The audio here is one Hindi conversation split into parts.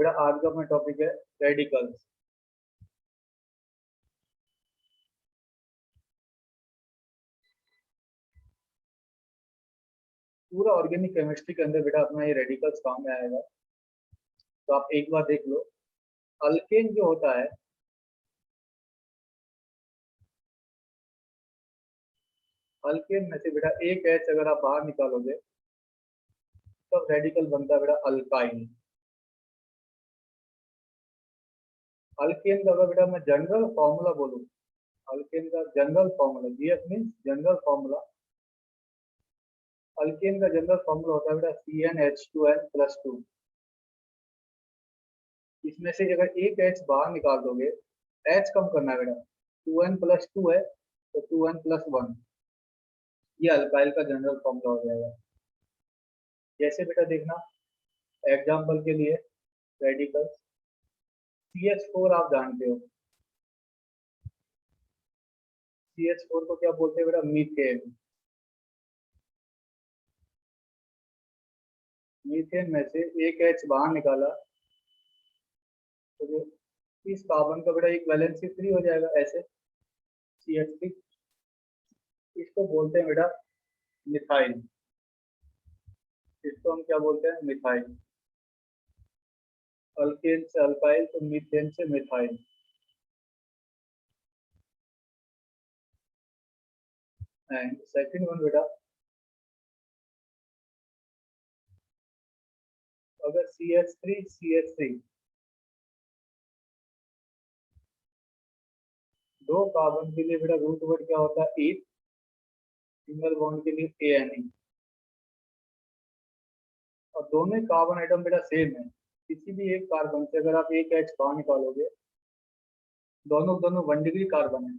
बेटा आज का अपना टॉपिक है रेडिकल्स। पूरा ऑर्गेनिक केमिस्ट्री के अंदर बेटा अपना ये रेडिकल्स काम में आएगा। तो आप एक बार देख लो, अल्केन जो होता है, अल्केन में से बेटा एक एच अगर आप बाहर निकालोगे तब रेडिकल बनता है बेटा अल्काइन। अल्केन का अगर बेटा मैं जनरल फॉर्मूला बोलूँ, अल्केन का general formula, GF means general formula, alkane का जनरल फॉर्मूला होता है बेटा CnH2n+2। इसमें से अगर एक एच बाहर निकाल दोगे, एच कम करना है बेटा, 2n+2 है तो 2n+1, ये अल्काइल का जनरल फॉर्मूला हो जाएगा। जैसे बेटा देखना एग्जाम्पल के लिए, रेडिकल CH4 आप जानते हो, CH4 को क्या बोलते हैं बेटा, मीथेन। मीथेन में से एक एच बाहर निकाला तो जो इस कार्बन का बेटा एक वैलेंसी फ्री हो जाएगा, ऐसे CH3। इसको बोलते हैं बेटा मिथाइल, इसको हम क्या बोलते हैं, मिथाइल। अल्केन से अल्काइल तो मीथेन से मिथाइल। एंड सेकंड वन बेटा, अगर CH3 दो कार्बन के लिए बेटा रूट वर्ड क्या होता है, एथ, सिंगल बॉन्ड के लिए ANE, और दोनों कार्बन आइटम बेटा सेम है। किसी भी एक कार्बन से अगर आप एक एच बाहर निकालोगे, दोनों दोनों 1 डिग्री कार्बन है,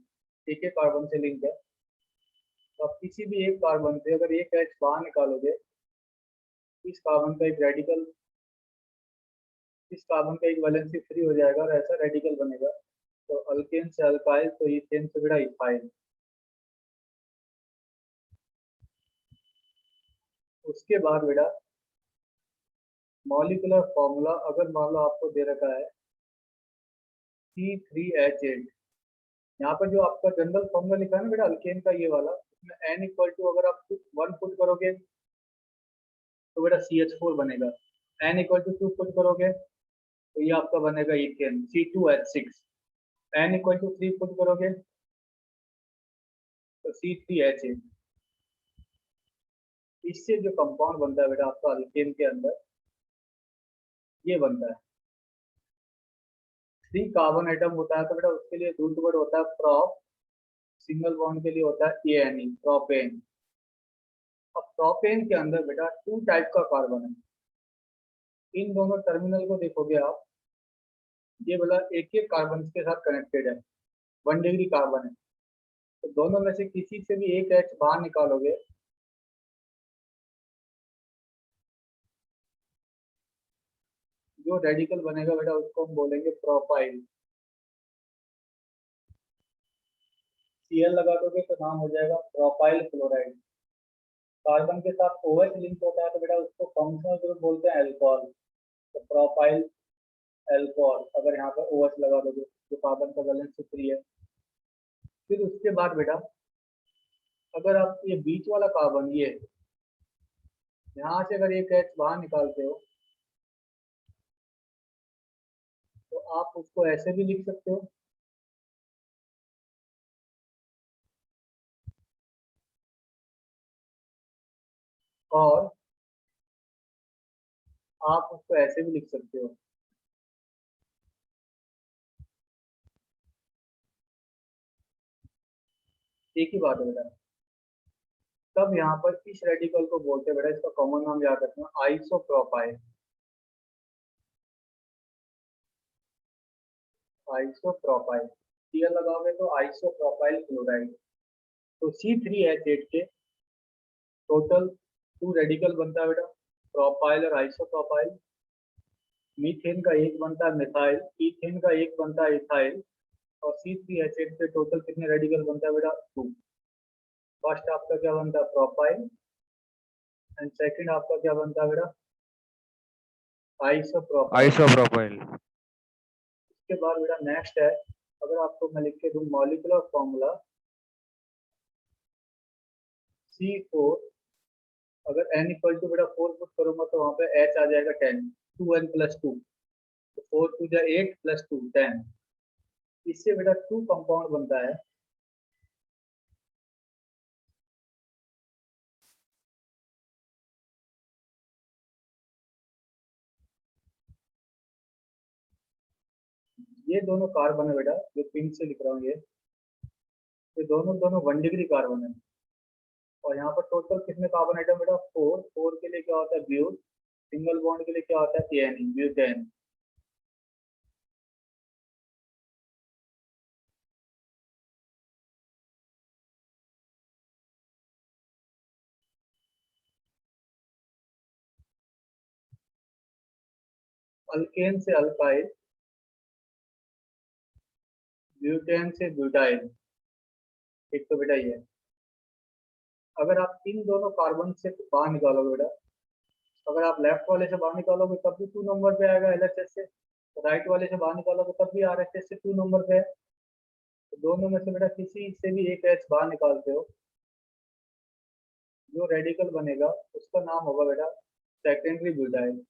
एक एक कार्बन से लिंक है, तो आप किसी भी एक कार्बन से अगर एक एच बाहर निकालोगे, इस कार्बन का एक रेडिकल, इस कार्बन का एक वैलेंसी फ्री हो जाएगा और ऐसा रेडिकल बनेगा। तो अल्केन से अल्काइल तो इथेन से बेटा इथाइल। उसके बाद बेटा मॉलिक्यूलर फॉर्मूला अगर मान लो आपको दे रखा है C3H8, यहाँ पर जो आपका जनरल फॉर्मूला लिखा है ना बेटा अल्केन का, ये वाला, इसमें n इक्वल टू अगर आप 1 पुट करोगे तो बेटा CH4 बनेगा, n इक्वल टू 2 पुट करोगे तो ये आपका बनेगा ethane C2H6, n equal to 3 put करोगे तो C3H8। इससे जो कंपाउंड बनता है बेटा आपका अल्केन के अंदर, ये बनता है। 3 कार्बन आइटम होता है तो बेटा उसके लिए रूट वर्ड होता है प्रोप, सिंगल बॉन्ड के लिए होता है ANE, प्रोपेन। अब प्रोपेन के अंदर बेटा 2 टाइप का कार्बन है। इन दोनों टर्मिनल को देखोगे आप, ये बोला एक एक कार्बन के साथ कनेक्टेड है, 1 डिग्री कार्बन है, तो दोनों में से किसी से भी एक एच बाहर निकालोगे, जो रेडिकल बनेगा बेटा उसको हम बोलेंगे प्रोपाइल। Cl लगा दोगे तो नाम हो जाएगा प्रोपाइल क्लोराइड। कार्बन के साथ OH लिंक होता है तो बेटा उसको फंक्शनल ग्रुप बोलते हैं अल्कोहल, तो प्रोपाइल अल्कोहल। अगर यहाँ पर OH लगा दोगे तो कार्बन का वैलेंस फ्री है। फिर उसके बाद बेटा अगर आप ये बीच वाला कार्बन, ये यहाँ से अगर एक एच बाहर निकालते हो तो आप उसको ऐसे भी लिख सकते हो, और आप उसको ऐसे भी लिख सकते हो। एक ही बात है बेटा। तब यहाँ पर इस रेडिकल को बोलते हैं बेटा, इसका कॉमन नाम याद रखना, आइसोप्रोपाइल। आइसोप्रोपाइल Cl लगाओगे तो आइसोप्रोपाइल क्लोराइड। तो C3H8 के टोटल 2 रेडिकल बनता है बेटा, प्रोपाइल और आइसोप्रोपाइल। मीथेन का एक बनता है मिथाइल, इथेन का एक बनता है इथाइल, और C3H8 के टोटल कितने रेडिकल बनता है बेटा, 2। फर्स्ट आपका क्या बनता है, प्रोपाइल, एंड सेकंड आपका क्या बनता है बेटा, आइसोप्रोपाइल। आइसोप्रोपाइल। इसके बाद बेटा नेक्स्ट है, अगर आपको मैं लिख के दूं मॉलिक्यूलर फॉर्मूला C4, अगर n इक्वल टू बेटा 4 पुट करूंगा तो वहां पे H आ जाएगा 10, 2n+2, तो 4 2 जा 8 + 2 10। इससे बेटा 2 कंपाउंड बनता है ये दोनों कार्बन है बेटा, जो पिंक से लिख रहा हूँ ये दोनों दोनों 1 डिग्री कार्बन है। और यहाँ पर टोटल कितने कार्बन आइटम बेटा 4, 4 के लिए क्या होता है ब्यूट, सिंगल बॉन्ड के लिए क्या होता है एन, ब्यूटेन। अल्केन से अल्काइल, ब्यूटेन से ब्यूटाइल, एक तो बेटा ये। अगर आप इन दोनों कार्बन से बाहर निकालोगे बेटा, अगर आप लेफ्ट वाले से बाहर निकालोगे तब भी 2 नंबर पे आएगा एलएचएस से, राइट वाले से बाहर निकालोगे तब भी आरएचएस से 2 नंबर पे है। तो दोनों में से बेटा किसी से भी एक एच बाहर निकालते हो, जो रेडिकल बनेगा उसका नाम होगा बेटा सेकेंडरी ब्यूटाइल।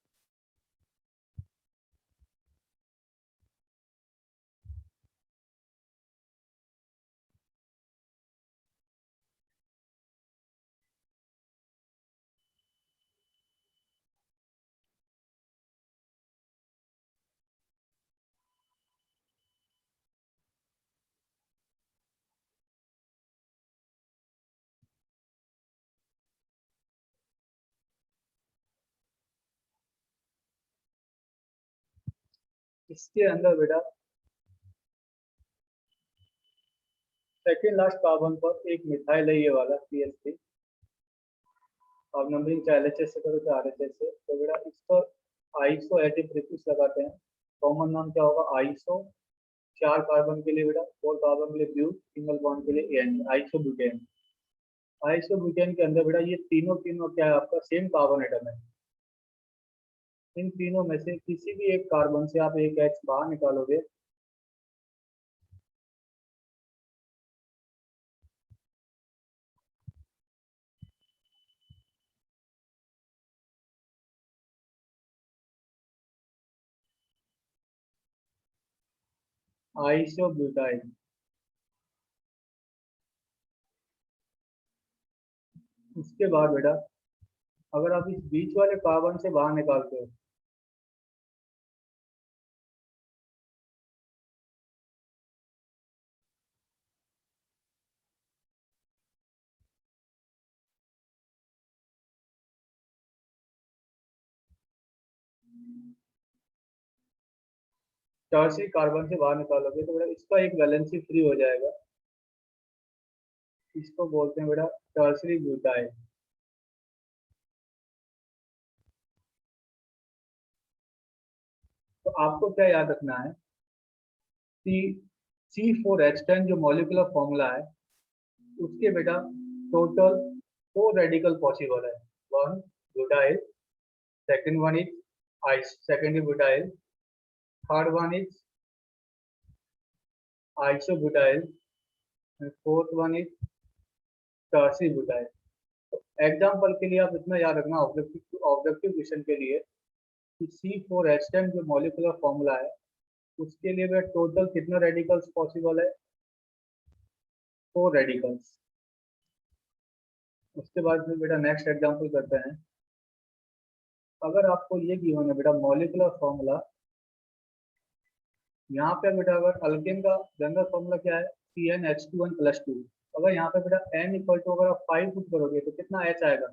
इसके अंदर बेटा सेकेंड लास्ट कार्बन पर एक मिथाइल है, ये वाला CH3। आप नंबरिंग चाहे एलएचएस से करो चाहे आरएचएस से, तो बेटा इस पर आइसो एज ए प्रीफिक्स लगाते हैं। कॉमन नाम क्या होगा आइसो, 4 कार्बन के लिए बेटा, 4 कार्बन के लिए ब्यूट, सिंगल बॉन्ड के लिए एन, आइसोब्यूटेन। आइसोब्यूटेन के अंदर बेटा ये तीनों तीनों क्या है आपका सेम कार्बन एटम है। इन तीनों में से किसी भी एक कार्बन से आप एक एच बाहर निकालोगे आइसोब्यूटाइल। उसके बाद बेटा अगर आप इस बीच वाले कार्बन से बाहर निकालते हो टर्सरी कार्बन से बाहर निकालोगे तो बेटा इसका एक वैलेंसी फ्री हो जाएगा, इसको बोलते हैं बेटा टर्सरी ब्यूटाइल। तो आपको क्या याद रखना है कि C4H10 जो मॉलिक्यूलर फॉर्मूला है उसके बेटा टोटल 4 रेडिकल पॉसिबल है। One butyl, second one is ice secondary butyl, third one is isobutyl, and fourth one is tertiary butyl. तो एग्जाम्पल के लिए आप इतना याद रखना ऑब्जेक्टिव क्वेश्चन के लिए कि C4H10 जो मॉलिक्यूलर फॉर्मूला है उसके लिए बेटा टोटल कितना रेडिकल्स पॉसिबल है 4 रेडिकल्स। उसके बाद फिर बेटा नेक्स्ट एग्जांपल करते हैं। अगर आपको ये गिवन है बेटा मॉलिक्यूलर फॉर्मूला, यहाँ पे बेटा अगर अल्केन का जनरल फॉर्मूला क्या है CnH2n+2, अगर यहाँ पे बेटा n इक्वल टू अगर आप 5 पुट करोगे तो कितना H आएगा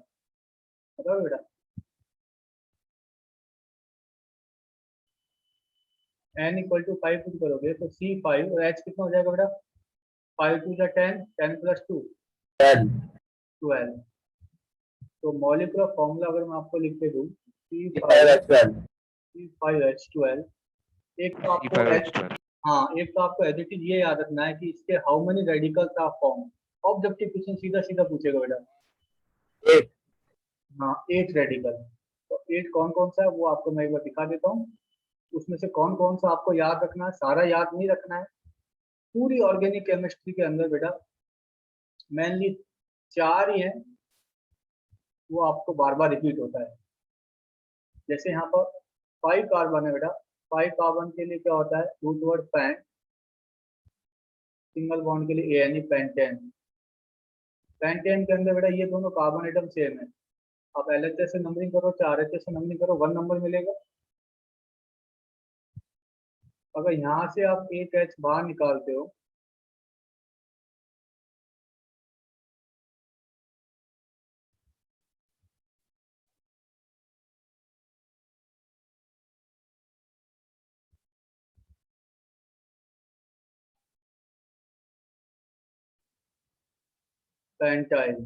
बताओ बेटा। n इक्वल टू 5 पुट करोगे तो C5 और H कितना हो जाएगा बेटा 5 2 जा 10, 10+2 10 12। तो मॉलिक्यूलर फॉर्मूला अगर मैं आपको लिख के दूं C5H12, एक तो आपको C5H12। हाँ एक तो आपको एज इट इज ये याद रखना है कि इसके how many radicals are form. Objective question सीधा सीधा पूछेगा बेटा 8। हाँ 8 रेडिकल। तो एट कौन कौन सा है वो आपको मैं एक बार दिखा देता हूँ। उसमें से कौन कौन सा आपको याद रखना है, सारा याद नहीं रखना है। पूरी ऑर्गेनिक केमिस्ट्री के अंदर बेटा मेनली चार ही हैं, वो आपको बार बार रिपीट होता है। जैसे यहाँ पर 5 कार्बन है बेटा, 5 कार्बन के लिए क्या होता है, root word pen, single bond के लिए एन पेंटेन। पेंटेन के अंदर बेटा ये दोनों कार्बन एटम सेम है। आप एलएचएस से नंबरिंग करो चाहे आरएचएस से नंबरिंग करो, 1 नंबर मिलेगा। अगर यहाँ से आप एक एच बाहर निकालते हो पेंटाइल,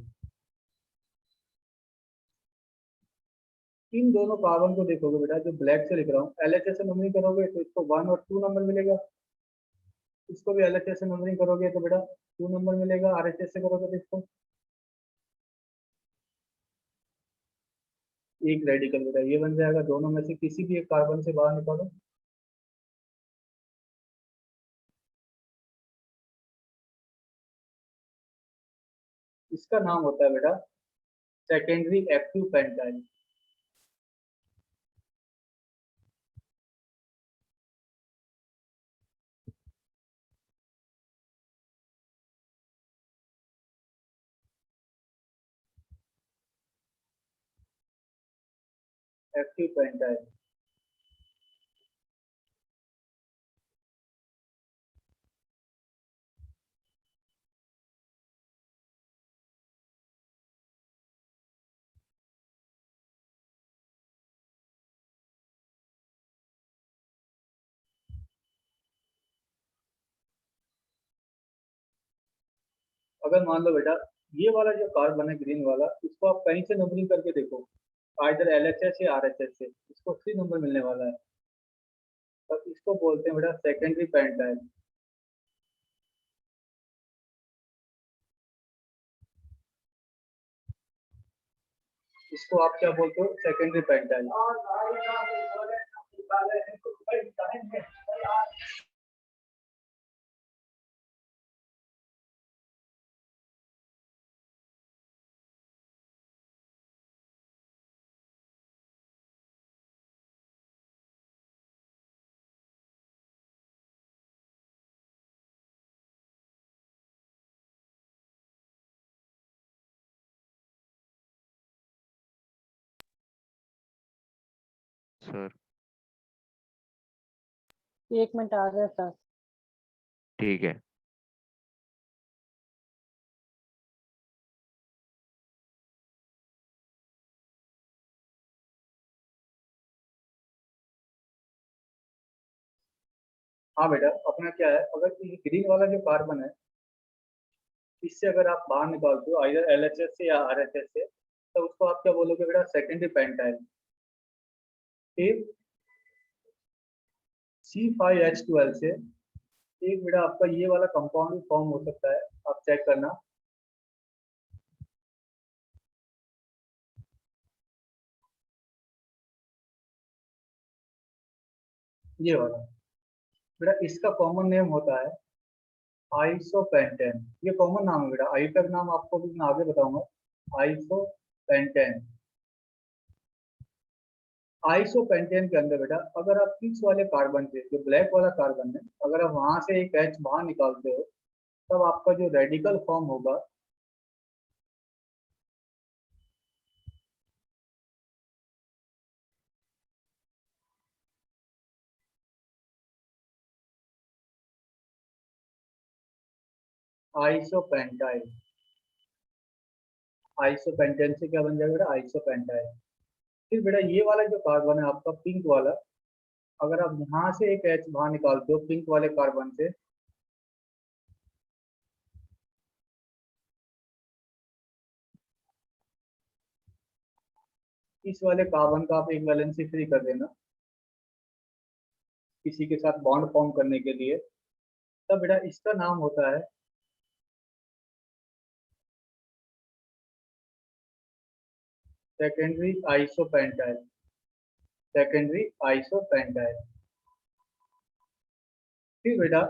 इन दोनों कार्बन को देखोगे बेटा, जो ब्लैक से लिख रहा हूँ, एलएचएस से नंबरिंग करोगे तो इसको 1 और 2 नंबर मिलेगा। इसको भी एलएचएस से नंबरिंग करोगे तो बेटा 2 नंबर मिलेगा, आरएचएस से करोगे तो इसको एक रेडिकल बेटा ये बन जाएगा। दोनों में से किसी भी एक कार्बन से बाहर निकालो। इसका नाम होता है बेटा secondary active pentyl. Active pentyl. अगर मान लो बेटा ये वाला जो कार्बन है ग्रीन वाला, इसको आप कहीं से नंबरिंग करके देखो, आइदर एलएचएस या आरएचएस से, इसको 3 नंबर मिलने वाला है। तो इसको बोलते हैं बेटा सेकेंडरी पेंटाइल। इसको आप क्या बोलते हो, सेकेंडरी पेंटाइल। सर 1 मिनट आ गया सर। ठीक है। हाँ बेटा, अपना क्या है, अगर ये ग्रीन वाला जो कार्बन है इससे अगर आप बाहर निकालते हो आइदर एलएचएस से या आरएचएस से, तो उसको आप क्या बोलोगे बेटा, सेकेंडरी पेंटाइल। फिर C5H12 से एक बेटा आपका ये वाला कंपाउंड फॉर्म हो सकता है, आप चेक करना। ये वाला बेटा इसका कॉमन नेम होता है आइसोपेंटेन। ये कॉमन नाम है बेटा, आई तक नाम आपको भी मैं आगे बताऊंगा। आइसोपेंटेन। आइसोपेंटेन के अंदर बेटा अगर आप इस वाले कार्बन से, जो ब्लैक वाला कार्बन है, अगर आप वहां से एक एच बाहर निकालते हो, तब आपका जो रेडिकल फॉर्म होगा आइसोपेंटाइल। आइसोपेंटेन से क्या बन जाएगा बेटा, आइसोपेंटाइल। फिर बेटा ये वाला जो कार्बन है आपका पिंक वाला, अगर आप यहाँ से एक एच बाहर निकालते हो पिंक वाले कार्बन से, इस वाले कार्बन का आप एक वैलेंसी फ्री कर देना किसी के साथ बॉन्ड फॉर्म करने के लिए, तब बेटा इसका नाम होता है सेकेंडरी आइसोपेंटाइल। Secondary isopentyl. फिर बेटा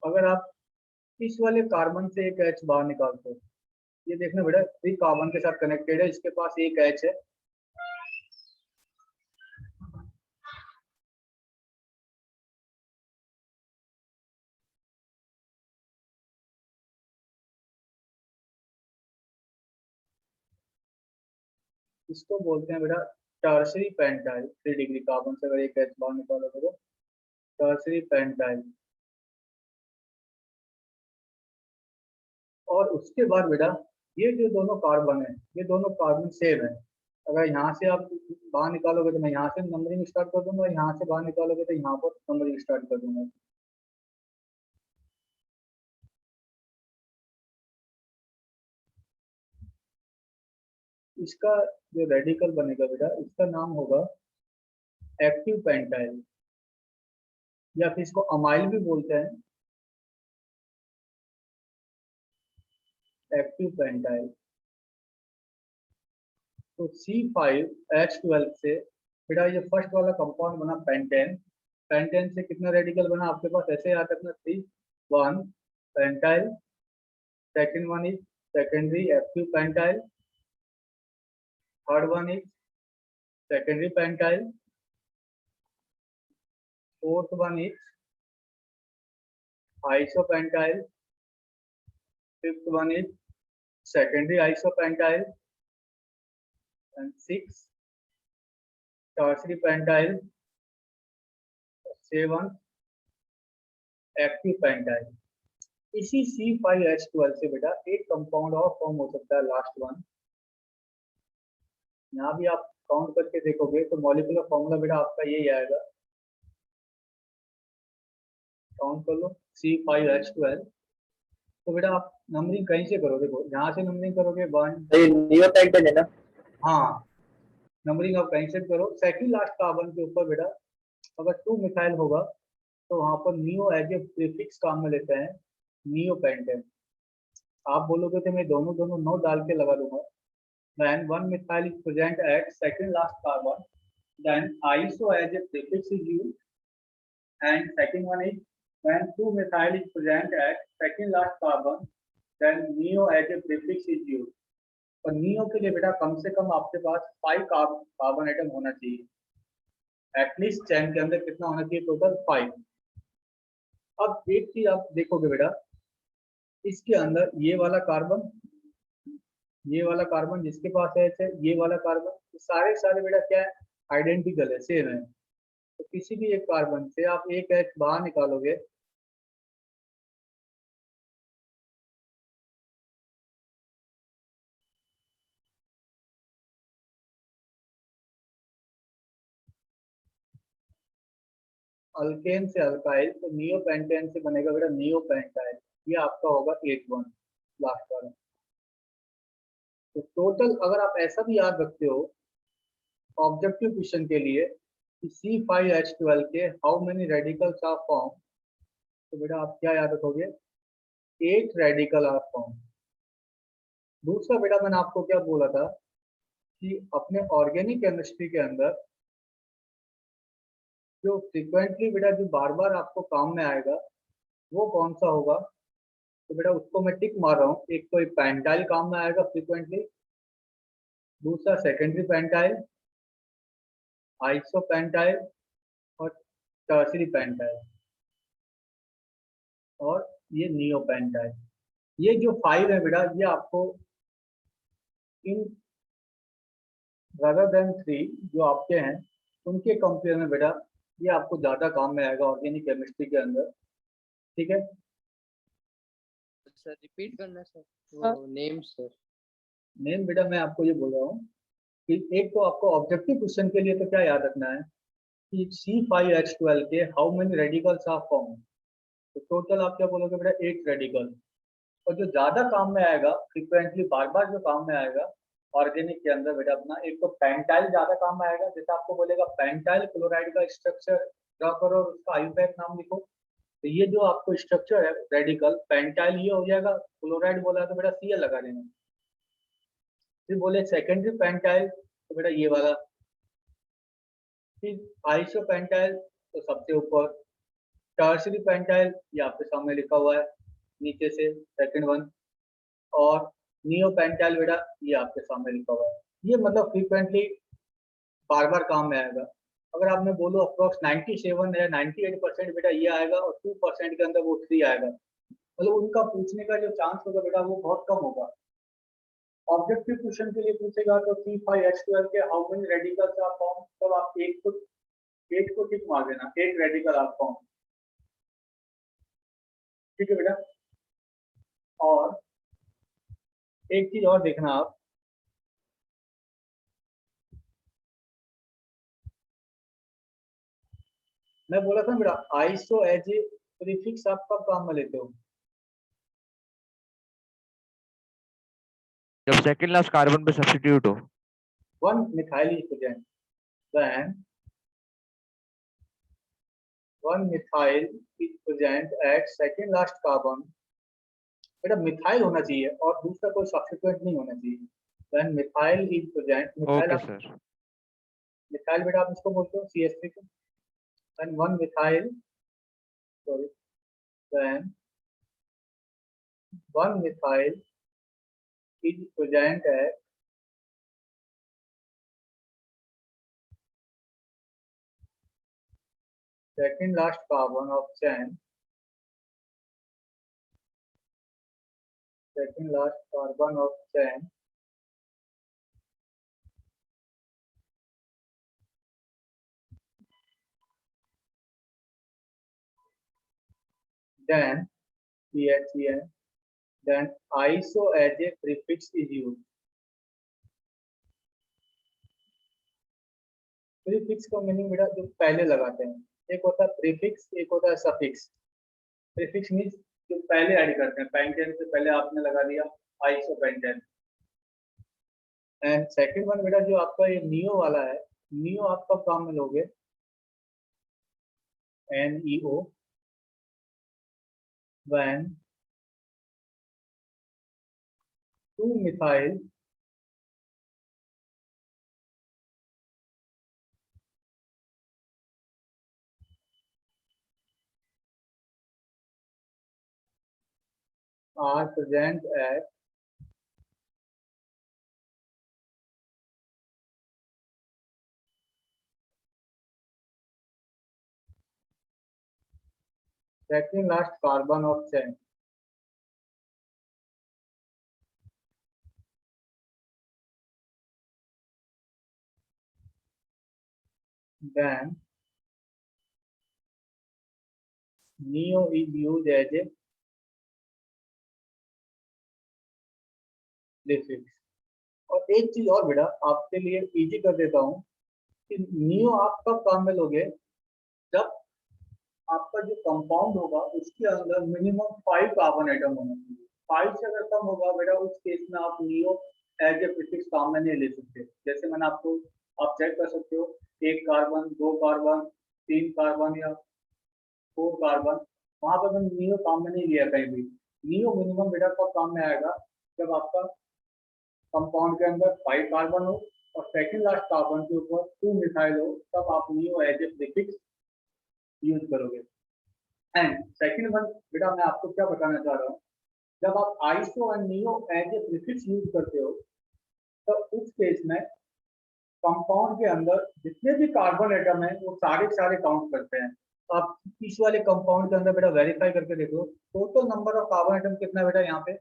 अगर आप इस वाले कार्बन से एक H बाहर निकालते हो, ये देखना बेटा 3 कार्बन के साथ कनेक्टेड है, इसके पास एक H है, इसको बोलते हैं बेटा टर्सरी पेंटाइल। 3 डिग्री कार्बन से अगर एक H बाहर निकालोगे तो टर्सरी पेंटाइल। और उसके बाद बेटा ये जो दोनों कार्बन है, ये दोनों कार्बन सेम है। अगर यहाँ से आप बाहर निकालोगे तो मैं यहाँ से नंबरिंग स्टार्ट कर दूंगा, यहाँ से बाहर निकालोगे तो यहाँ पर नंबरिंग स्टार्ट कर दूंगा। इसका जो रेडिकल बनेगा बेटा, इसका नाम होगा एक्टिव पेंटाइल, या फिर इसको अमाइल भी बोलते हैं, एक्टिव पेंटाइल। तो C5H12 से बेटा ये फर्स्ट वाला कंपाउंड बना पेंटेन। पेंटेन से कितना रेडिकल बना आपके पास, ऐसे याद रखना 3 1 pentyl, second one is secondary active pentyl, third one is secondary pentyl, fourth one is isopentyl, fifth one is secondary isopentyl, and 6 tertiary pentyl, 7 active pentyl। इसी C5H12 से बेटा एक कंपाउंड और फॉर्म हो सकता है, लास्ट वन। यहाँ भी आप काउंट करके देखोगे तो मॉलिक्यूलर फॉर्मूला बेटा आपका यही आएगा, काउंट कर लो C5H12। तो बेटा आप नंबरिंग कहीं से करोगे, देखो यहाँ से नंबरिंग करोगे 1 नियोपेंटेन है ना। हाँ, नंबरिंग आप कहीं से करो, सेकंड लास्ट कार्बन के ऊपर बेटा अगर 2 मिथाइल होगा तो वहां पर नियो एज ए प्रीफिक्स काम में लेते हैं, नियोपेंटेन। आप बोलोगे तो मैं दोनों दोनों नो डाल के लगा दूंगा। when 1 methyl is present at second last carbon, then iso as a prefix is used, and second one is when 2 methyl is present at second last carbon, then neo as a prefix is used। और नियो के लिए बेटा कम से कम आपके पास 5 कार्बन एटम होना चाहिए, एटलीस्ट चेन के अंदर कितना होना चाहिए, टोटल 5। अब एक चीज आप देखोगे बेटा, इसके अंदर ये वाला कार्बन, ये वाला कार्बन जिसके पास है ये वाला कार्बन, सारे बेटा क्या है, आइडेंटिकल है, सेम है। तो किसी भी एक कार्बन से आप एक H बाहर निकालोगे अल्केन से अल्काइल, तो नियोपेंटेन से बनेगा बेटा नियोपेंटाइल। ये आपका होगा 8 1 लास्ट वाला। तो टोटल अगर आप ऐसा भी याद रखते हो ऑब्जेक्टिव क्वेश्चन के लिए कि C5H12 के how many radicals are form, तो बेटा आप क्या याद रखोगे, 8 रेडिकल आर फॉर्म। दूसरा बेटा मैंने आपको क्या बोला था कि अपने ऑर्गेनिक केमिस्ट्री के अंदर जो फ्रिक्वेंटली बेटा जो बार बार आपको काम में आएगा वो कौन सा होगा, तो बेटा उसको मैं टिक मार रहा हूँ। एक तो एक पेंटाइल काम में आएगा फ्रिक्वेंटली, दूसरा सेकेंडरी पेंटाइल, आइसोपेंटाइल और टर्सरी पेंटाइल, और ये नियोपेंटाइल। ये जो 5 है बेटा ये आपको इन rather than 3 जो आपके हैं उनके कंपेयर में बेटा ये आपको ज्यादा काम में आएगा ऑर्गेनिक केमिस्ट्री के अंदर, ठीक है। सर रिपीट करना सर, हाँ। वो नेम सर। नेम बेटा मैं आपको ये बोल रहा हूँ कि एक तो आपको ऑब्जेक्टिव क्वेश्चन के लिए तो क्या याद रखना है कि C5H12 के how many radicals are form, तो टोटल आप क्या बोलोगे बेटा 8 रेडिकल। और जो ज्यादा काम में आएगा फ्रिक्वेंटली बार बार जो काम में आएगा ऑर्गेनिक के अंदर बेटा अपना, एक तो पेंटाइल ज्यादा काम में आएगा, जैसे आपको बोलेगा पेंटाइल क्लोराइड का स्ट्रक्चर ड्रॉ करो और उसका आयुपैक नाम लिखो, तो ये जो आपको स्ट्रक्चर है रेडिकल पेंटाइल ये हो जाएगा, क्लोराइड बोला तो बेटा Cl लगा देना। फिर बोले सेकेंडरी पेंटाइल, तो बेटा ये वाला फिर आइसोपेंटाइल तो सबसे ऊपर, टर्सरी पेंटाइल ये आपके सामने लिखा हुआ है नीचे से सेकंड वन, और नियोपेंटाइल बेटा ये आपके सामने लिखा हुआ है। ये मतलब फ्रीक्वेंटली बार बार काम में आएगा। अगर आपने बोलो अप्रोक्स 97 या 98% बेटा ये आएगा और 2% के अंदर वो 3 आएगा, मतलब उनका पूछने का जो चांस होगा बेटा वो बहुत कम होगा। ऑब्जेक्टिव क्वेश्चन के लिए पूछेगा तो C5H12 के how many radicals are form, तब आप 8 को टिक मार देना, 8 रेडिकल आर फॉर्म। ठीक है बेटा। और एक चीज और देखना आप, मैं बोला था बेटा आइसो एज ए प्रीफिक्स आप कब काम में लेते हो? जब सेकंड लास्ट कार्बन पे सब्स्टिट्यूट हो। 1 methyl is present when 1 methyl is present at second last carbon, बेटा मिथाइल होना चाहिए और दूसरा कोई सब्स्टिट्यूएंट नहीं होना चाहिए। when methyl is present, methyl okay आप, सर। मिथाइल बेटा आप इसको बोलते हो CH3 को। when 1 methyl, sorry, when 1 methyl is present at second last carbon of chain, second last carbon of chain, then CHCN, then iso as a prefix is used। Prefix का मीनिंग बेटा जो पहले लगाते हैं, एक होता है प्रीफिक्स, एक होता है सफिक्स। प्रीफिक्स मीन्स जो पहले ऐड करते हैं, पेंटेन से पहले आपने लगा दिया आइसोपेंटेन। एंड सेकंड वन बेटा जो आपका ये नियो वाला है, नियो आप कब काम में लोगे? NEO when 2 methyl are present at second last carbon of chain। Then neo is used as a prefix। और एक चीज और बेटा आपके लिए इजी कर देता हूँ कि नियो आप कब काम में लोगे? जब आपका जो कंपाउंड होगा उसके अंदर मिनिमम 5 कार्बन एटम होना चाहिए। 5 से अगर कम होगा बेटा उस केस में आप नियो एज ए प्रीफिक्स काम में नहीं ले सकते। जैसे मैंने आपको, आप चेक कर सकते हो 1 कार्बन, 2 कार्बन, 3 कार्बन या 4 कार्बन, वहां पर मैंने नियो काम में नहीं लिया कहीं भी। नियो मिनिमम बेटा कब काम में आएगा? जब आपका कंपाउंड के अंदर 5 कार्बन हो और सेकंड लास्ट कार्बन के ऊपर 2 मिथाइल हो, तब आप neo as a prefix use करोगे। एंड सेकंड वन बेटा मैं आपको क्या बताना चाह रहा हूँ, जब आप iso and neo as a prefix use करते हो तो उस केस में कंपाउंड के अंदर जितने भी कार्बन एटम है वो सारे सारे काउंट करते हैं। तो आप इस वाले कंपाउंड के अंदर बेटा वेरीफाई करके देखो total number of carbon atom कितना है बेटा यहाँ पे?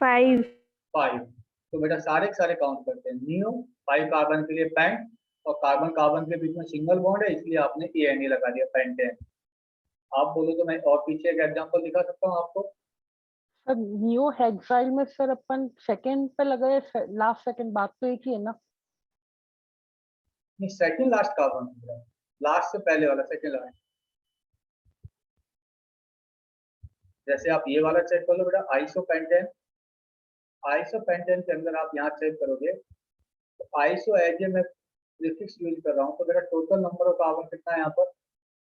5। 5। तो बेटा सारे के सारे काउंट करते हैं। नियो 5 कार्बन के लिए पेंट, और कार्बन कार्बन के बीच में सिंगल बॉन्ड है इसलिए आपने ANE लगा दिया, पेंटेन। आप बोलो तो मैं और पीछे एक एग्जांपल दिखा सकता हूँ आपको। सर नियो हेक्साइल में सर अपन सेकंड पे लगाए, लास्ट सेकंड बात तो एक ही है ना? नहीं, सेकंड लास्ट कार्बन, लास्ट से पहले वाला सेकंड लास्ट। जैसे आप ये वाला चेक कर लो बेटा, आइसोपेंटेन। आइसोपेंटेन के अंदर आप यहाँ चेक करोगे तो आइसो एज ए मैं प्रीफिक्स यूज कर रहा हूँ, तो बेटा टोटल नंबर ऑफ कार्बन कितना है यहाँ पर?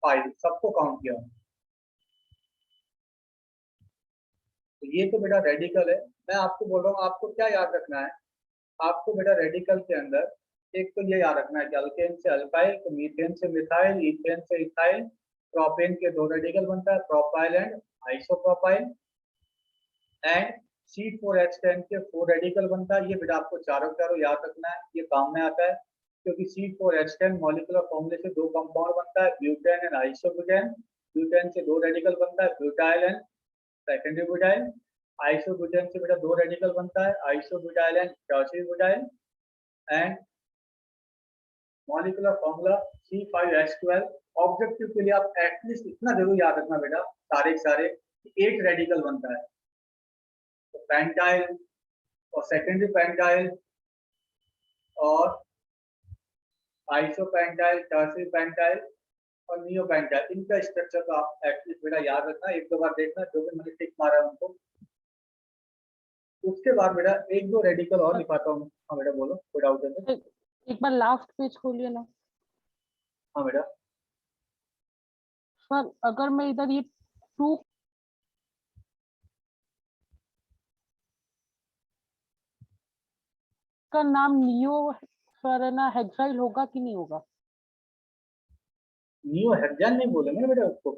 5, सबको काउंट किया। तो ये तो बेटा रेडिकल है। मैं आपको बोल रहा हूँ आपको क्या याद रखना है, आपको बेटा रेडिकल के अंदर एक तो ये याद रखना है कि अल्केन से अल्काइल, तो मीथेन से मिथाइल, इथेन से इथाइल, प्रोपेन के 2 रेडिकल बनता है, propyl and isopropyl, and C4H10 के 4 रेडिकल बनता है। ये बेटा आपको चारों चारों याद रखना है, ये काम में आता है, क्योंकि C4H10 मॉलिक्यूलर फॉर्मूले से 2 कंपाउंड बनता है, ब्यूटेन एंड आइसोब्यूटेन। ब्यूटेन से 2 रेडिकल बनता है, butyl and secondary butyl. Isobutane से बेटा 2 रेडिकल बनता है, isobutyl and tertiary butyl. And molecular formula C5H12। Objective के लिए आप एटलीस्ट इतना जरूर याद रखना बेटा, सारे के सारे 8 रेडिकल बनता है, तो पेंटाइल और सेकेंडरी पेंटाइल और आइसोपेंटाइल, टर्शियरी पेंटाइल और नियोपेंटाइल, इनका स्ट्रक्चर तो आप एटलीस्ट बेटा याद रखना, एक दो बार देखना, जो भी मैंने टिक मारा है उनको। उसके बाद बेटा एक दो रेडिकल और लिखाता हूँ। हाँ बेटा बोलो, कोई डाउट है तो? एक बार लास्ट पेज खोलिए ना हाँ बेटा, सर। अगर मैं इधर ये 2 का नाम नियो सर है ना, हेक्साइल होगा कि नहीं होगा? नियो हेक्साइल नहीं बोलेंगे ना बेटा उसको।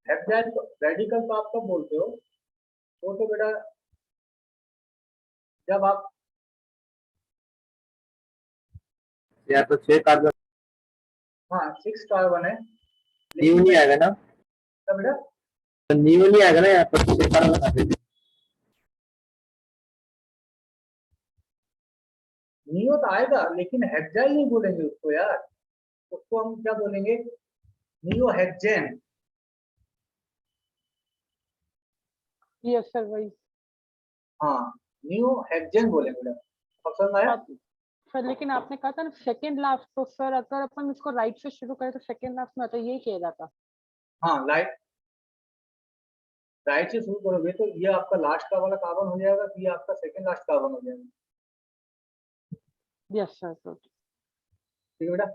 हेक्साइल तो रेडिकल तो आप कब बोलते हो? वो तो बेटा जब आप या तो 6 कार्बन हाँ 6 कार्बन है, न्यू नहीं आएगा ना, तब बेटा तो न्यू नहीं आएगा ना, यहाँ पर 6 कार्बन आ गए। नियो तो आएगा, लेकिन हेक्साइल नहीं बोलेंगे उसको यार, उसको हम क्या बोलेंगे? Neo hexane. यस सर, वही। हाँ नियो हेक्सेन बोलेंगे बेटा, पसंद आया? हाँ, सर लेकिन आपने कहा था ना सेकंड लास्ट, तो सर अगर अपन इसको राइट से शुरू करें तो सेकंड लास्ट में आता है, यही कह रहा था। हाँ राइट से शुरू करोगे तो ये आपका लास्ट का वाला कार्बन हो जाएगा, तो ये आपका सेकंड लास्ट कार्बन हो जाएगा। यस सर, तो ठीक है बेटा,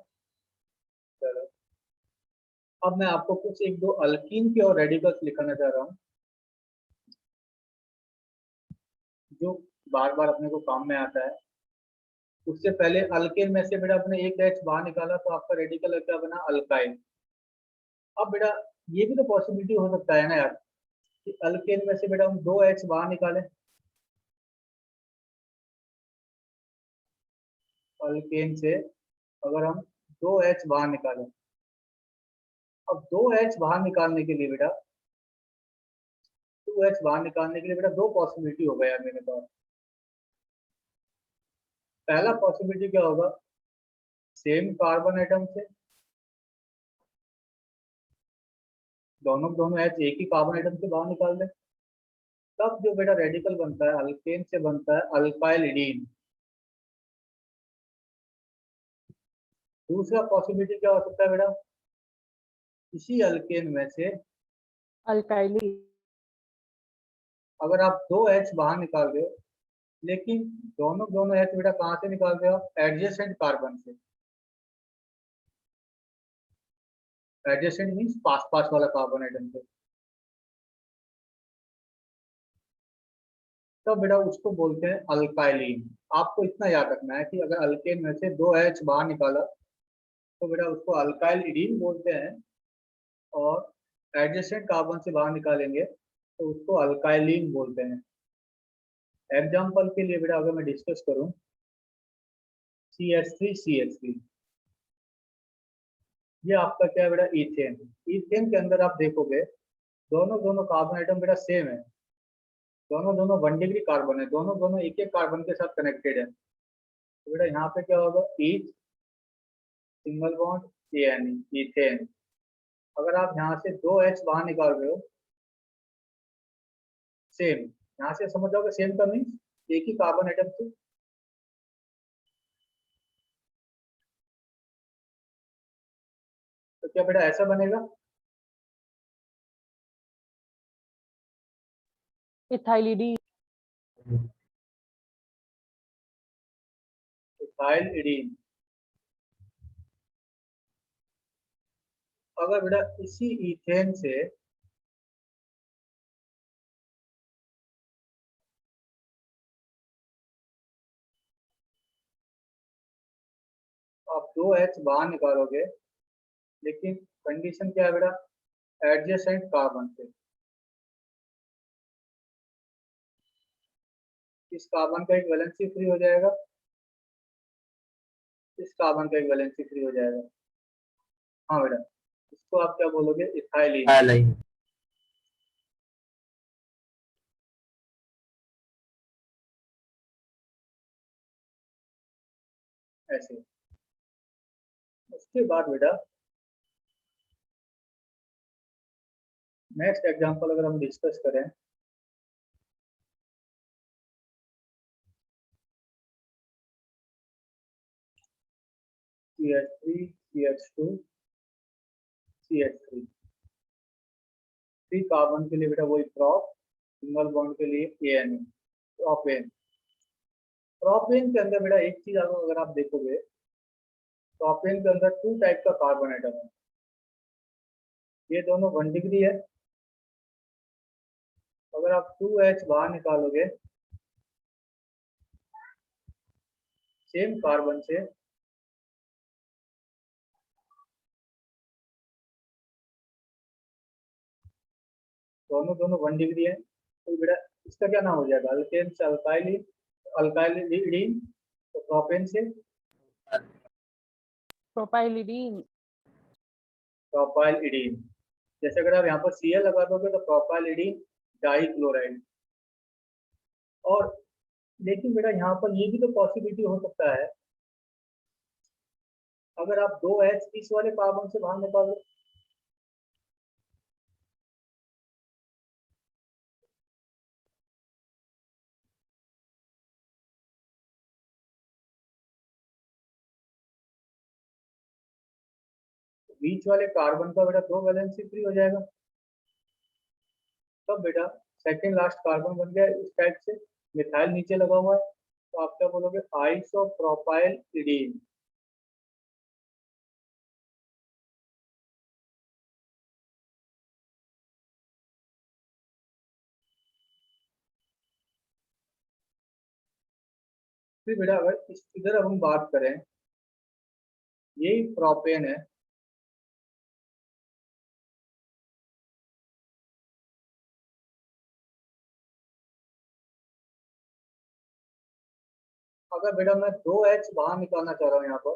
चलो अब मैं आपको कुछ एक दो अल्कीन के और रेडिकल्स लिखाना चाह रहा हूँ, जो बार बार अपने को काम में आता है। उससे पहले अल्केन में से बेटा अपने एक H बाहर निकाला, तो आपका रेडिकल क्या बना? अल्काइल। अब बेटा ये भी तो पॉसिबिलिटी हो सकता है ना यार, कि अल्केन में से बेटा हम 2 H बाहर निकालें। अल्केन से अगर हम 2 H बाहर निकालें, अब 2 H बाहर निकालने के लिए बेटा 2H बाहर निकालने के लिए बेटा 2 पॉसिबिलिटी हो गया मेरे पास। पहला पॉसिबिलिटी क्या होगा? सेम कार्बन एटम से दोनों H एक ही कार्बन एटम से बाहर निकाल दें, तब जो बेटा रेडिकल बनता है अल्केन से बनता है अल्काइल इडीन। दूसरा पॉसिबिलिटी क्या हो सकता है बेटा? इसी अल्केन में से अल्काइली। अगर आप 2H बाहर निकाल रहे हो, लेकिन दोनों H बेटा कहाँ से निकाल रहे हो आप? एडजेसेंट कार्बन से। एडजेसेंट मीन्स पास पास वाला कार्बन एटम से, तब बेटा उसको बोलते हैं अल्काइलिन। आपको इतना याद रखना है कि अगर अल्केन में से 2H बाहर निकाला तो बेटा उसको अल्काइल इडीन बोलते हैं, और एडजेसेंट कार्बन से बाहर निकालेंगे तो उसको अल्काइलिन बोलते हैं। एग्जाम्पल के लिए बेटा अगर मैं डिस्कस करूं, CH3CH3, ये आपका क्या है बेटा? इथेन। इथेन के अंदर आप देखोगे दोनों कार्बन एटम बेटा सेम है, दोनों 1 डिग्री कार्बन है, दोनों एक एक कार्बन के साथ कनेक्टेड है। तो बेटा यहाँ पे क्या होगा? Each single bond ane, ethane. अगर आप यहाँ से 2H बाहर निकाल रहे हो, सेम, यहाँ से समझ जाओगे सेम का मीन्स एक ही कार्बन एटम से। तो क्या बेटा ऐसा बनेगा? इथाइलिडी। इथाइल इडीन। अगर बेटा इसी इथेन से आप 2H बाहर निकालोगे, लेकिन कंडीशन क्या है बेटा, एडजेसेंट कार्बन से। इस कार्बन का एक वैलेंसी फ्री हो जाएगा, इस कार्बन का एक वैलेंसी फ्री हो जाएगा। हाँ बेटा, इसको आप क्या बोलोगे, इथाइलिन। हाइलाइन ऐसे। उसके बाद बेटा नेक्स्ट एग्जांपल अगर हम डिस्कस करें, CH3 CH2 CH3, 3 कार्बन के लिए बेटा वही प्रॉप, सिंगल बॉन्ड के लिए ANA, प्रोपेन। प्रोपेन के अंदर बेटा एक चीज अगर आप देखोगे, प्रोपेन के अंदर 2 टाइप का कार्बन एटम है, ये दोनों 1 डिग्री है। अगर आप 2H बाहर निकालोगे सेम कार्बन से, दोनों 1 डिग्री है, तो बेटा इसका क्या नाम हो जाएगा, अल्केन से अल्काइलिन, अल्काइलिन तो प्रोपेन से प्रोपाइलिडीन। प्रोपाइलिडीन। जैसे अगर आप यहाँ पर Cl लगा दोगे तो प्रोपाइलिडीन डाइक्लोराइड। और लेकिन बेटा यहाँ पर ये भी तो पॉसिबिलिटी हो सकता है, अगर आप 2H इस वाले कार्बन से बाहर निकालो, बीच वाले कार्बन का बेटा 2 वैलेंसी फ्री हो जाएगा। तब बेटा सेकंड लास्ट कार्बन बन गया इस टाइप से, मिथाइल नीचे लगा हुआ है, तो आप क्या बोलोगे, आइसोप्रोपाइलिडीन। फिर बेटा अगर इधर अब हम बात करें, यही प्रोपेन है, अगर बेटा मैं 2H बाहर निकालना चाह रहा हूँ यहाँ पर,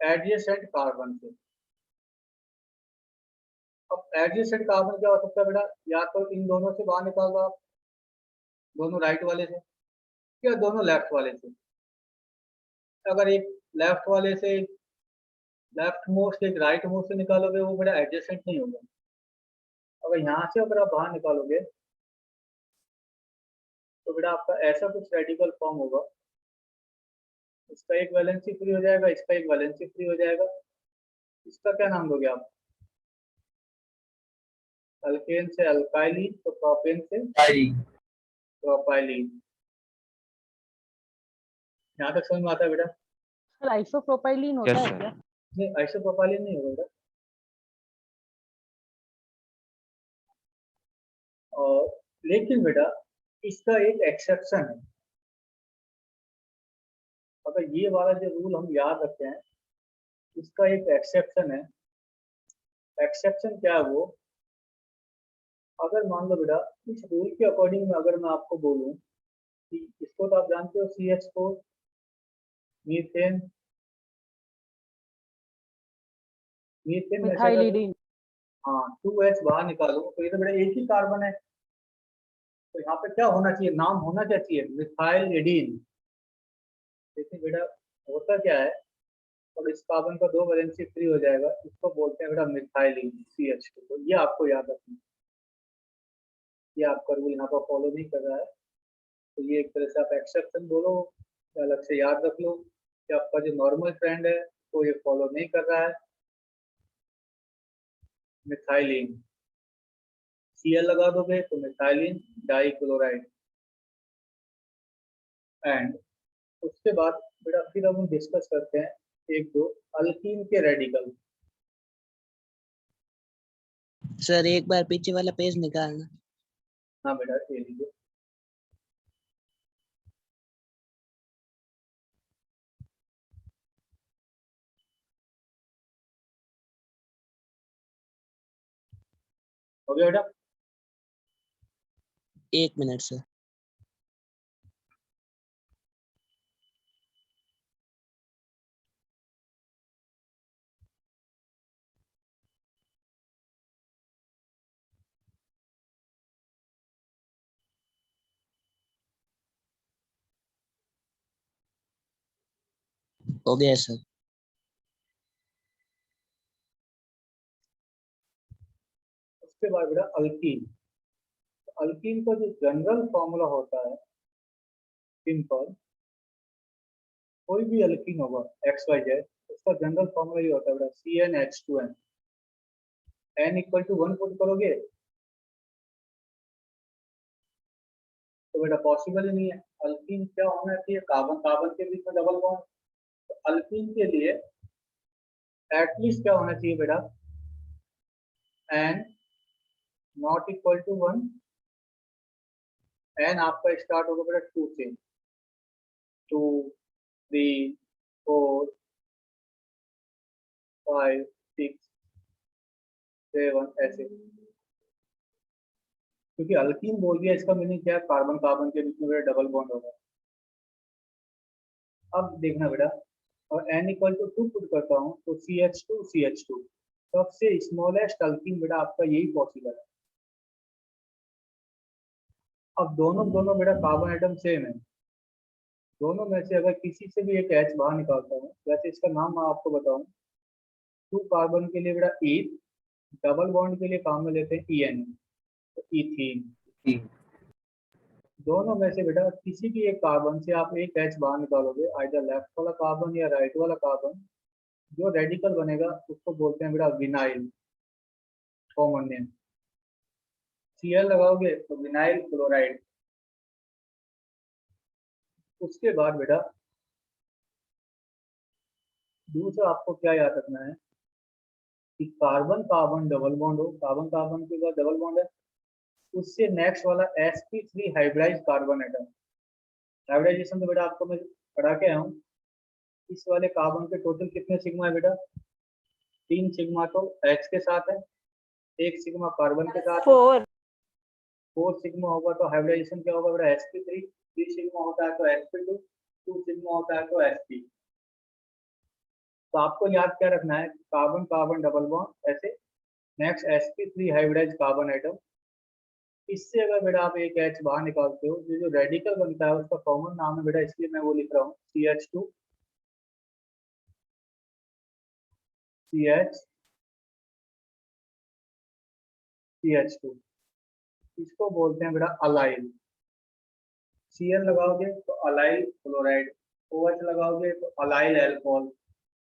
एडजेसेंट कार्बन से। अब एडजेसेंट कार्बन क्या हो सकता है बेटा, या तो इन दोनों से बाहर निकाल दो आप, दोनों राइट वाले से या दोनों लेफ्ट वाले से। अगर एक लेफ्ट वाले से, लेफ्ट मोस्ट एक राइट मोस्ट से निकालोगे, वो बेटा एडजेसेंट नहीं होगा। अगर यहाँ से अगर आप बाहर निकालोगे तो बेटा आपका ऐसा कुछ रेडिकल फॉर्म होगा, इसका एक वैलेंसी फ्री हो जाएगा, इसका एक वैलेंसी फ्री हो जाएगा। इसका क्या नाम दोगे आप, अल्केन से अल्काइलिन तो प्रोपेन से हाइलाइन प्रोपाइलिन। यहाँ तक समझ में आता है बेटा? सर आइसोप्रोपाइलिन होता Yes, है sir. क्या? नहीं, आइसोप्रोपाइलिन नहीं होगा बेटा। और लेकिन बेटा इसका एक एक्सेप्शन है, अगर ये वाला जो रूल हम याद रखते हैं, इसका एक एक्सेप्शन है। एक्सेप्शन क्या है वो, अगर मान लो बेटा इस रूल के अकॉर्डिंग में अगर मैं आपको बोलूं कि इसको तो आप जानते हो CH4 मीथेन, मीथेन में से अगर मिथाइलिडीन। हाँ 2H बाहर निकालो तो ये तो बेटा एक ही कार्बन है, तो यहाँ पे क्या होना चाहिए, नाम होना क्या चाहिए, मिथाइल एडीन। देखिए बेटा होता क्या है, और इस कार्बन का 2 वैलेंसी फ्री हो जाएगा, इसको बोलते हैं बेटा मिथाइलिन CH2। तो ये आपको याद रखना है, ये आपका रूल यहाँ पर फॉलो नहीं कर रहा है, तो ये एक तरह से आप एक्सेप्शन बोलो या अलग से याद रख लो कि आपका जो नॉर्मल ट्रेंड है वो ये फॉलो नहीं कर रहा है। मिथाइलिन Cl लगा दोगे तो मिथाइलिन डाइक्लोराइड। एंड उसके बाद बेटा फिर हम डिस्कस करते हैं एक दो अल्कीन के रेडिकल। सर एक बार पीछे वाला पेज निकालना। हाँ बेटा ये लीजिए, हो गया बेटा? 1 मिनट सर। हो गया सर। उसके बाद बेटा अल्कीन। अल्कीन का जो जनरल फॉर्मूला होता है, सिंपल, कोई भी अल्कीन होगा एक्स वाई जेड, उसका जनरल फॉर्मूला ये होता है बेटा CnH2n। n equal to 1 put करोगे तो बेटा पॉसिबल ही नहीं है। अल्कीन क्या होना चाहिए? कार्बन कार्बन के बीच में डबल बॉन्ड। तो अल्कीन के लिए एटलीस्ट क्या होना चाहिए बेटा? n not equal to 1। n आपका स्टार्ट होगा बेटा 2 से, 2 3 4 5 6 7 ऐसे, क्योंकि अल्कीन बोल दिया, इसका मीनिंग क्या है? कार्बन कार्बन के बीच में बेटा डबल बॉन्ड होगा। अब देखना बेटा, और n इक्वल टू 2 पुट करता हूँ तो CH2 सबसे स्मॉलेस्ट अल्कीन बेटा आपका यही पॉसिबल है। अब दोनों दोनों बेटा कार्बन एटम सेम है, दोनों में से अगर किसी से भी एक H बाहर निकालता हूँ, वैसे इसका नाम मैं आपको बताऊं, 2 कार्बन के लिए बेटा ईथ, डबल बॉन्ड के लिए काम में लेते हैं EN, तो ईथीन। दोनों में से बेटा किसी भी एक कार्बन से आप एक H बाहर निकालोगे, आइदर लेफ्ट वाला कार्बन या राइट वाला कार्बन, जो रेडिकल बनेगा उसको बोलते हैं बेटा विनाइल, कॉमन नेम। Cl लगाओगे तो विनाइल क्लोराइड। उसके बाद बेटा दूसरा आपको क्या याद रखना है कि कार्बन कार्बन डबल बॉन्ड हो, कार्बन कार्बन के बाद डबल बॉन्ड है, उससे नेक्स्ट वाला sp3 hybridize carbon atom. Hybridisation तो बेटा आपको मैं पढ़ा के आया हूँ। इस वाले कार्बन के टोटल कितने सिग्मा है बेटा? 3 सिग्मा तो H के साथ है, 1 सिग्मा कार्बन के साथ है, 4 सिग्मा होगा तो हाइब्रिडाइजेशन क्या होगा बेटा? sp3। 3 सिग्मा होता है तो sp2, 2 सिग्मा होता है तो sp। तो आपको याद क्या रखना है? कार्बन कार्बन डबल बॉन्ड ऐसे, next sp3 hybridize carbon atom. इससे अगर बेटा आप एक H बाहर निकालते हो, जो रेडिकल बनता है उसका कॉमन नाम है बेटा, इसलिए मैं वो लिख रहा हूँ CH2 CH CH2, इसको बोलते हैं बेटा अलाइल। Cl लगाओगे तो अलाइल क्लोराइड, OH लगाओगे तो अलाइल अल्कोहल।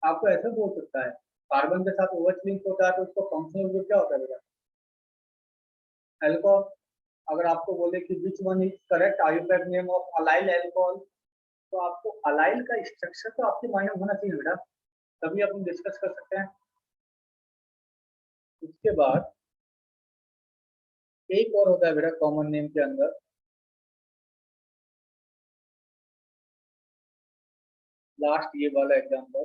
आपको ऐसा बोल सकता है, कार्बन के साथ OH लिंक होता है तो उसका फंक्शनल ग्रुप क्या होता है बेटा? अल्कोहल। अगर आपको बोले कि which one is correct Ayurveda name of allyl alcohol, तो आपको अलाइल का स्ट्रक्चर तो आपके माइंड में होना चाहिए बेटा, तभी अपन डिस्कस कर सकते हैं। उसके बाद एक और होता है बेटा कॉमन नेम के अंदर, लास्ट ये वाला एग्जांपल,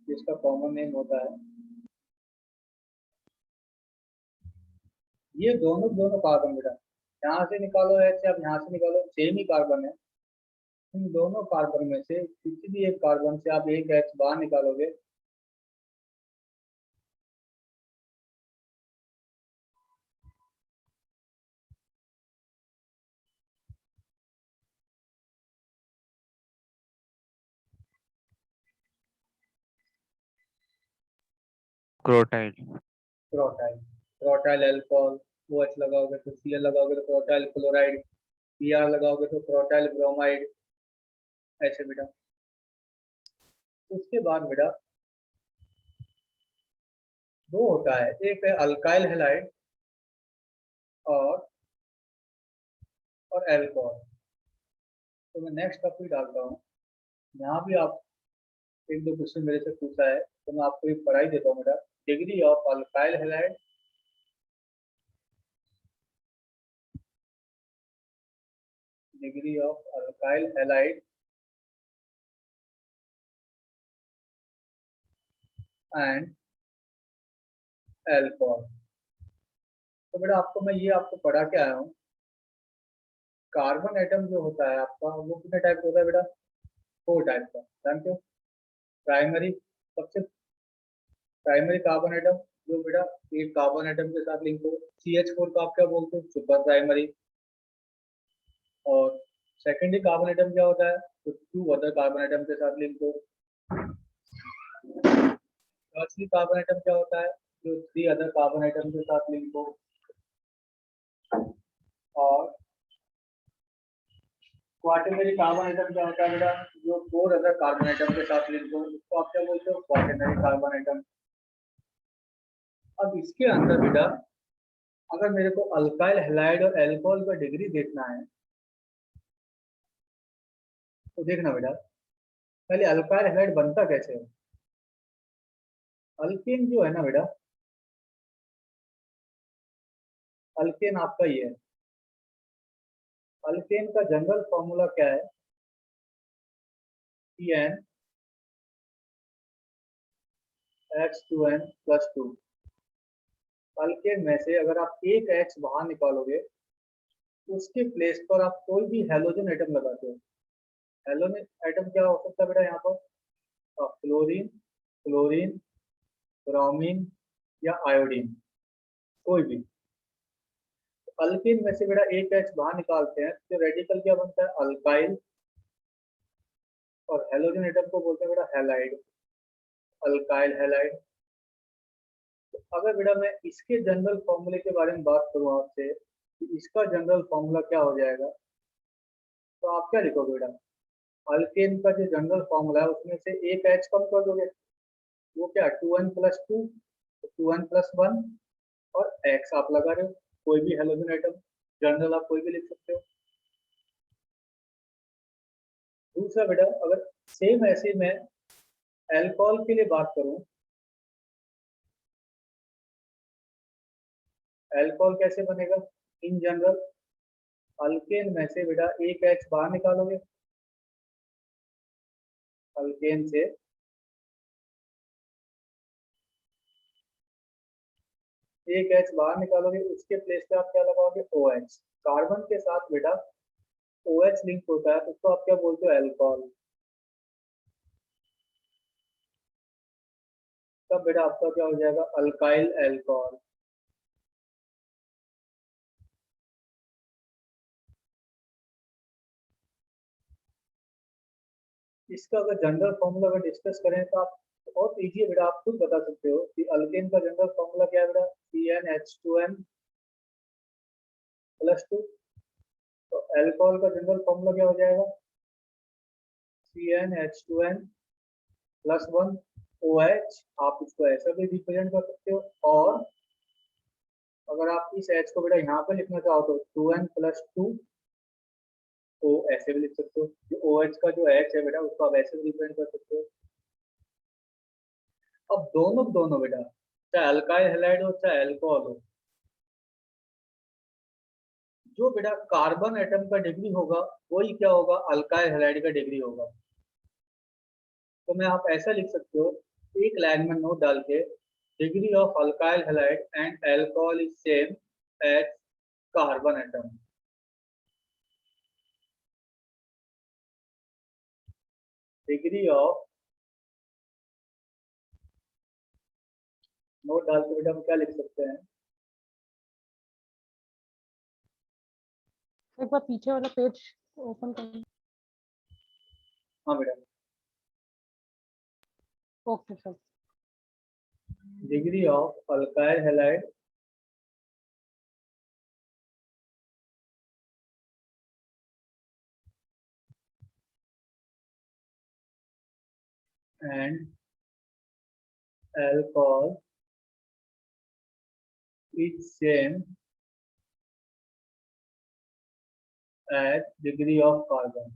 जिसका कॉमन नेम होता है, ये दोनों दोनों कार्बन बेटा, यहाँ से निकालो H, आप यहाँ से निकालो, सेम ही कार्बन है। इन दोनों कार्बन में से किसी भी एक कार्बन से आप एक H बाहर निकालोगे क्रोटाइल। क्रोटाइल, क्रोटाइल अल्कोहल। OH लगाओगे तो Cl लगाओगे तो क्रोटाइल क्लोराइड, Br लगाओगे तो क्रोटाइल ब्रोमाइड, ऐसे बेटा। उसके बाद बेटा दो होता है, एक है अल्काइल हैलाइड और अल्कोहल। तो मैं नेक्स्ट टॉपिक डालता हूँ, यहाँ भी आप एक दो क्वेश्चन मेरे से पूछा है तो मैं आपको एक पढ़ाई देता हूँ बेटा। Degree of alkyl halide, degree of alkyl halide and alcohol. तो बेटा आपको मैं ये आपको पढ़ा के आया हूँ, कार्बन एटम जो होता है आपका वो कितने टाइप का होता है बेटा? 4 टाइप का, जानते हो? प्राइमरी, सबसे प्राइमरी कार्बन एटम जो बेटा एक कार्बन एटम के साथ लिंक हो, CH4 का आप क्या बोलते हो? Super primary. और सेकेंडरी कार्बन एटम क्या होता है? तो 2 अदर कार्बन एटम के साथ लिंक हो। टर्शरी कार्बन एटम क्या होता है? जो 3 अदर कार्बन एटम के साथ लिंक हो। और क्वाaternary कार्बन एटम क्या होता है बेटा? जो 4 अदर कार्बन एटम के साथ लिंक हो, उसको आप क्या बोलते हो? क्वाaternary कार्बन एटम। अब इसके अंदर बेटा अगर मेरे को अल्काइल हैलाइड और एल्कोहल का डिग्री देखना है तो देखना बेटा, पहले अल्काइल हैलाइड बनता कैसे है? अल्केन जो है ना बेटा, अल्केन आपका ये है। अल्केन का जनरल फॉर्मूला क्या है? CnH2n+2। अल्केन में से अगर आप एक H बाहर निकालोगे, उसके प्लेस पर आप कोई भी हेलोजन एटम लगाते हो। हेलोजन एटम क्या हो सकता है बेटा यहाँ पर? फ्लोरीन, क्लोरीन, ब्रोमीन या आयोडीन, कोई भी। अल्केन में से बेटा एक H बाहर निकालते हैं तो रेडिकल क्या बनता है? अल्काइल। और हेलोजन एटम को बोलते हैं बेटा हैलाइड, अल्काइल हैलाइड। तो अगर बेटा मैं इसके जनरल फॉर्मूले के बारे में बात करूँ आपसे कि इसका जनरल फॉर्मूला क्या हो जाएगा, तो आप क्या लिखोगे बेटा? अल्केन का जो जनरल फॉर्मूला है उसमें से एक H कम कर दोगे, वो क्या? 2n+2, 2n+1 और X आप लगा रहे हो, कोई भी हेलोजन एटम जनरल आप कोई भी लिख सकते हो। दूसरा बेटा अगर सेम ऐसे मैं अल्कोहल के लिए बात करूं, अल्कोहल कैसे बनेगा? इन जनरल अल्केन में से बेटा एक H बाहर निकालोगे, अल्केन से एक H बाहर निकालोगे, उसके प्लेस पे आप क्या लगाओगे? OH। कार्बन के साथ बेटा OH लिंक होता है तो उसको आप क्या बोलते हो? अल्कोहल। तब बेटा आपका क्या हो जाएगा? Alkyl alcohol. इसका अगर जनरल फॉर्मूला अगर डिस्कस करें तो आप बहुत इजी है बेटा, आप खुद बता सकते हो कि अल्केन का जनरल फॉर्मूला क्या है बेटा? CnH2n+2। तो अल्कोहल का जनरल फॉर्मूला क्या हो जाएगा? CnH2n+1 OH। आप इसको ऐसा भी रिप्रेजेंट कर सकते हो, और अगर आप इस H को बेटा यहाँ पे लिखना चाहो तो 2n+2 O ऐसे भी लिख सकते हो। जो OH का जो H है बेटा उसको आप ऐसे भी रिप्रेजेंट कर सकते हो। अब दोनों बेटा, चाहे अल्काइल हैलाइड हो चाहे अल्कोहल हो, जो बेटा कार्बन एटम का डिग्री होगा वही क्या होगा? अल्काइल हैलाइड का डिग्री होगा। तो मैं आप ऐसा लिख सकते हो एक लाइन में नोट डाल के, degree of alkyl halide and alcohol is same as carbon atom. Degree of, note डाल के बेटा हम क्या लिख सकते हैं? एक बार पीछे वाला पेज ओपन कर। हाँ बेटा, okay sir. Degree of alkyl halide and alcohol is same as degree of carbon।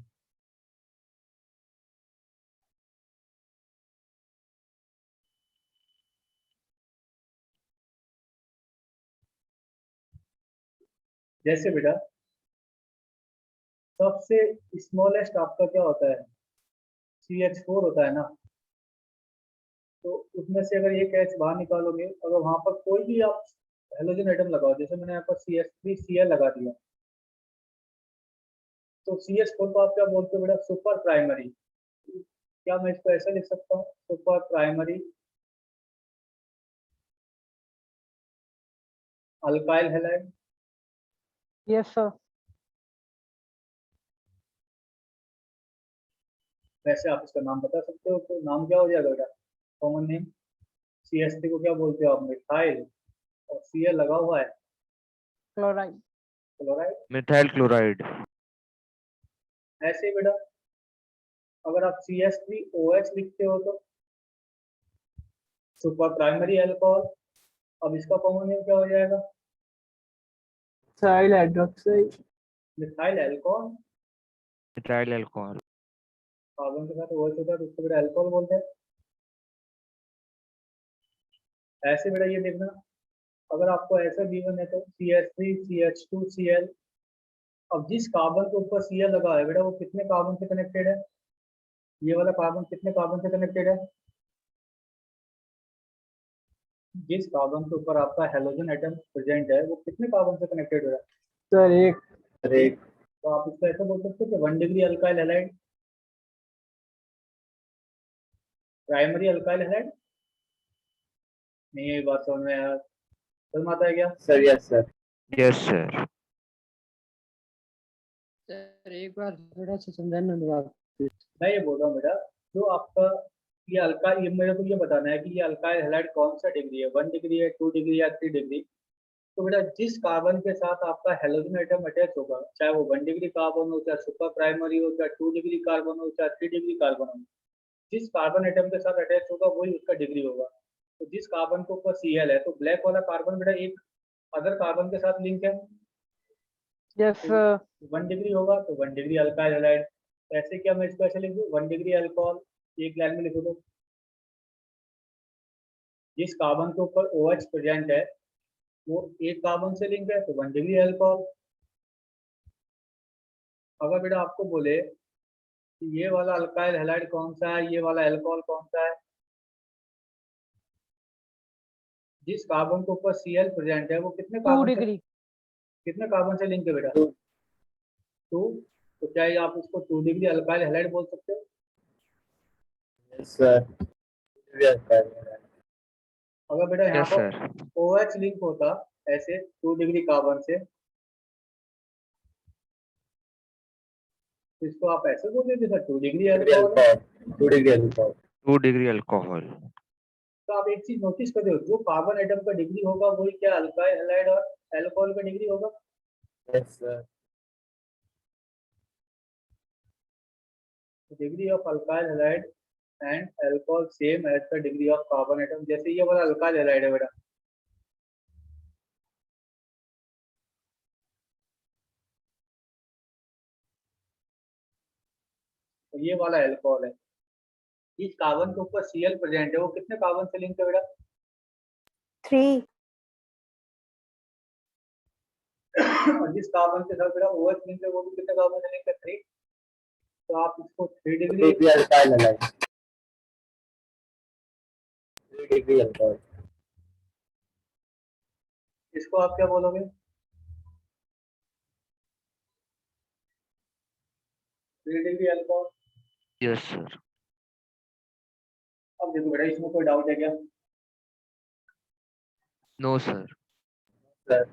जैसे बेटा सबसे स्मॉलेस्ट आपका क्या होता है? CH4 होता है ना। तो उसमें से अगर एक H बाहर निकालोगे, अगर वहां पर कोई भी आप हेलोजन आइटम लगाओ, जैसे मैंने यहाँ पर CH3Cl लगा दिया, तो CH4 को आप क्या बोलते हो बेटा? Super primary. क्या मैं इसको ऐसे लिख सकता हूँ? Super primary alkyl halide. Yes sir. वैसे आप इसका नाम बता सकते हो, तो नाम क्या हो जाएगा बेटा? Common name. CH3 को क्या बोलते हो आप? मिथाइल। और Cl लगा हुआ है क्लोराइड। क्लोराइड। Methyl chloride. ऐसे ही बेटा अगर आप CH3OH लिखते हो तो सुपर प्राइमरी अल्कोहल। अब इसका कॉमन नेम क्या हो जाएगा? Methyl hydroxide. Methyl alcohol. Methyl alcohol. Carbon के साथ OH होता है तो उसको बेटा अल्कोहल बोलते हैं। ऐसे बेटा ये देखना, अगर आपको ऐसा गिवन है तो CH3 CH2 Cl। अब जिस कार्बन के ऊपर Cl लगा है बेटा, वो कितने कार्बन से कनेक्टेड है? ये वाला कार्बन कितने कार्बन से कनेक्टेड है? जिस कार्बन के ऊपर आपका हेलोजन एटम प्रेजेंट है, वो कितने कार्बन से कनेक्टेड है? सर एक। सर एक। तो आप इसको ऐसे बोल सकते हो कि 1 degree alkyl halide, primary alkyl halide. नहीं, ये बात समझ में आया? समझ में आता है क्या? Sir yes sir. Yes sir. Sir एक बार थोड़ा सा समझाना दोबारा। मैं ये बोल रहा हूँ बेटा, जो आपका ये अल्काइल, ये मेरे को ये बताना है कि ये अल्काइल हैलाइड कौन सा डिग्री है, 1 डिग्री है, 2 डिग्री या 3 डिग्री। तो बेटा जिस कार्बन के साथ आपका हेलोजन एटम अटैच होगा, चाहे वो 1 डिग्री कार्बन हो, चाहे सुपर प्राइमरी हो, चाहे 2 डिग्री कार्बन हो, चाहे 3 डिग्री कार्बन हो, जिस कार्बन एटम के साथ अटैच होगा वही उसका डिग्री होगा। तो जिस कार्बन के ऊपर Cl है, तो ब्लैक वाला कार्बन बेटा एक अदर कार्बन के साथ लिंक है, यस तो सर। 1 डिग्री होगा तो 1 डिग्री अल्काइल हैलाइड। ऐसे क्या मैं इसको ऐसे लिख दूँ? 1 डिग्री अल्कोहल, एक लाइन में लिखो तो जिस कार्बन के ऊपर OH प्रेजेंट है वो एक कार्बन से लिंक है तो 1 डिग्री अल्कोहल। अगर बेटा आपको बोले कि ये वाला अल्काइल हैलाइड कौन सा है, ये वाला अल्कोहल कौन सा है, जिस कार्बन के ऊपर Cl प्रेजेंट है वो कितने 2 कार्बन से, डिग्री। कितने कार्बन से लिंक है बेटा? 2। तो क्या ये आप इसको 2 डिग्री अल्काइल हैलाइड बोल सकते हो? Yes sir. अगर बेटा यहाँ यस पर सर। OH लिंक होता ऐसे 2 डिग्री कार्बन से, तो इसको आप ऐसे बोल देते सर 2 डिग्री अल्कोहल है। 2 डिग्री अल्कोहल। 2 degree alcohol. तो आप एक चीज नोटिस कर रहे हो, जो कार्बन एटम का डिग्री होगा वही क्या अल्काइल हैलाइड और अल्कोहल का डिग्री होगा। Yes sir. Degree of alkyl halide and alcohol same as the degree of carbon atom. जैसे ये वाला अल्काइल हैलाइड है बेटा, तो ये वाला अल्कोहल है। इस कार्बन के ऊपर Cl प्रेजेंट है, वो कितने कार्बन से लिंक है बेटा? 3। और जिस कार्बन के साथ बेटा OH लिंक है वो भी कितने कार्बन से लिंक है? 3। तो आप इसको 3 degree, 3 degree alkyl halide. 3 degree alcohol. इसको आप क्या बोलोगे? 3 डिग्री अल्कोहल। Yes sir. अब देखो बेटा, इसमें कोई डाउट है क्या? No sir. सर